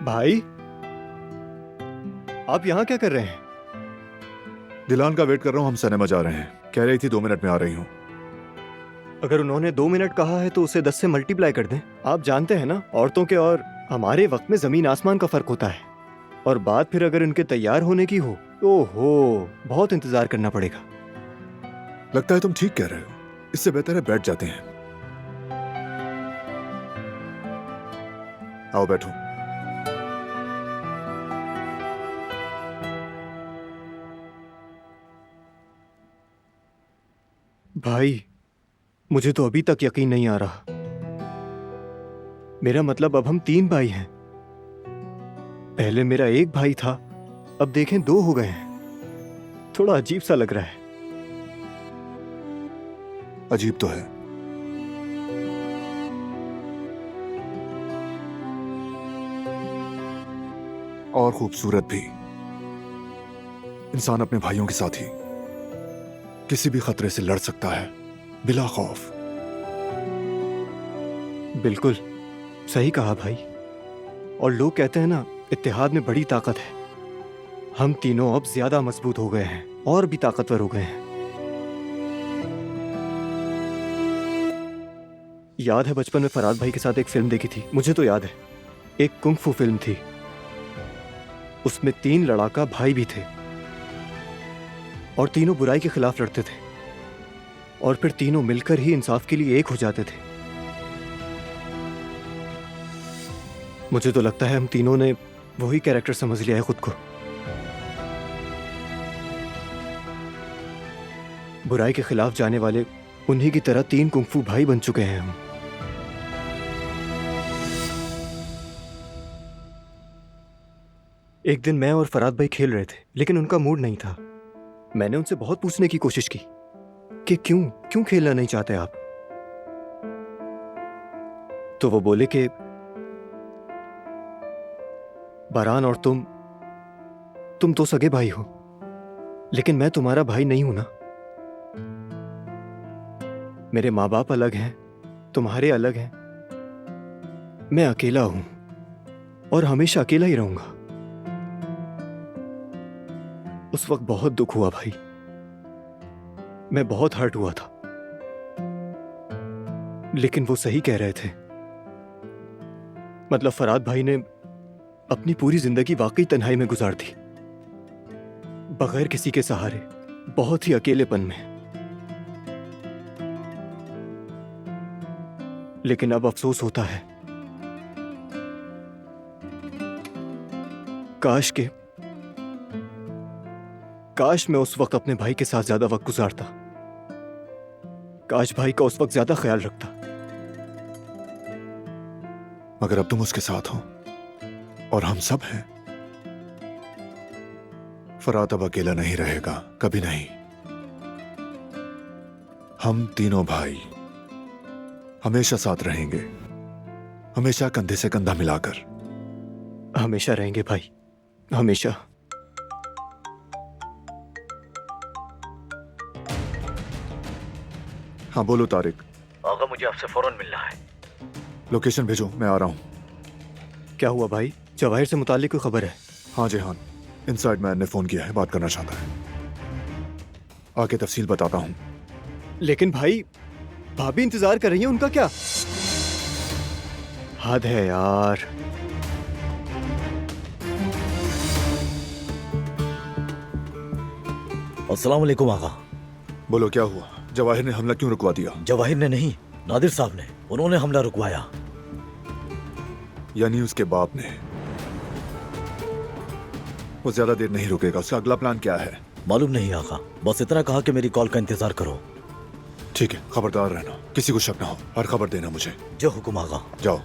भाई, आप यहाँ क्या कर रहे हैं? दिलान का वेट कर रहा हूँ। हम सिनेमा जा रहे हैं। कह रही थी 2 मिनट में आ रही हूँ। अगर उन्होंने 2 मिनट कहा है तो उसे 10 से मल्टीप्लाई कर दें। आप जानते हैं ना, औरतों के और हमारे वक्त में जमीन आसमान का फर्क होता है। और बात फिर अगर इनके तैयार होने की हो तो बहुत इंतजार करना पड़ेगा। लगता है तुम ठीक कह रहे हो। इससे बेहतर है बैठ जाते हैं। आओ बैठो। भाई, मुझे तो अभी तक यकीन नहीं आ रहा। मेरा मतलब अब हम 3 भाई हैं। पहले मेरा एक भाई था, अब देखें 2 हो गए हैं। थोड़ा अजीब सा लग रहा है। अजीब तो है। और खूबसूरत भी। इंसान अपने भाइयों के साथ ही किसी भी खतरे से लड़ सकता है बिला खौफ। बिल्कुल सही कहा भाई। और लोग कहते हैं ना, इत्तेहाद में बड़ी ताकत है। हम तीनों अब ज्यादा मजबूत हो गए हैं और भी ताकतवर हो गए हैं। याद है बचपन में फराद भाई के साथ एक फिल्म देखी थी। मुझे तो याद है, एक कुंग फू फिल्म थी। उसमें 3 लड़ाका भाई भी थे और तीनों बुराई के खिलाफ लड़ते थे और फिर तीनों मिलकर ही इंसाफ के लिए एक हो जाते थे। मुझे तो लगता है हम तीनों ने वही कैरेक्टर समझ लिया है खुद को। बुराई के खिलाफ जाने वाले उन्हीं की तरह 3 कुंफू भाई बन चुके हैं हम। एक दिन मैं और फराद भाई खेल रहे थे, लेकिन उनका मूड नहीं था। मैंने उनसे बहुत पूछने की कोशिश की कि क्यों खेलना नहीं चाहते आप। तो वो बोले कि बारान और तुम तो सगे भाई हो, लेकिन मैं तुम्हारा भाई नहीं हूं ना। मेरे माँ बाप अलग हैं, तुम्हारे अलग हैं। मैं अकेला हूं और हमेशा अकेला ही रहूंगा। उस वक्त बहुत दुख हुआ भाई। मैं बहुत हर्ट हुआ था, लेकिन वो सही कह रहे थे। मतलब फराद भाई ने अपनी पूरी जिंदगी वाकई तन्हाई में गुजार दी, बगैर किसी के सहारे, बहुत ही अकेलेपन में। लेकिन अब अफसोस होता है, काश मैं उस वक्त अपने भाई के साथ ज्यादा वक्त गुजारता। काश भाई का उस वक्त ज्यादा ख्याल रखता। मगर अब तुम उसके साथ हो और हम सब हैं। फरात अब अकेला नहीं रहेगा, कभी नहीं। हम तीनों भाई हमेशा साथ रहेंगे, हमेशा कंधे से कंधा मिलाकर। हमेशा रहेंगे भाई, हमेशा। हाँ बोलो तारिक। आगा, मुझे आपसे फौरन मिलना है। लोकेशन भेजो, मैं आ रहा हूं। क्या हुआ भाई? जवाहिर से मुताल्लिक कोई खबर है? हाँ जेहान, इनसाइड मैन ने फोन किया है, बात करना चाहता है। आके तफसील बताता हूं। लेकिन भाई, भाभी इंतजार कर रही है, उनका क्या? हद है यार। अस्सलाम वालेकुम आगा। बोलो क्या हुआ? जवाहिर ने हमला क्यों रुकवा दिया? जवाहिर ने नहीं, नादिर साहब ने। उन्होंने हमला रुकवाया। यानी उसके बाप ने। वो ज्यादा देर नहीं रुकेगा। उसका अगला प्लान क्या है? मालूम नहीं आगा, बस इतना कहा कि मेरी कॉल का इंतजार करो। ठीक है, खबरदार रहना, किसी को शक ना हो। हर खबर देना मुझे। जो हुक्म आगा। जाओ।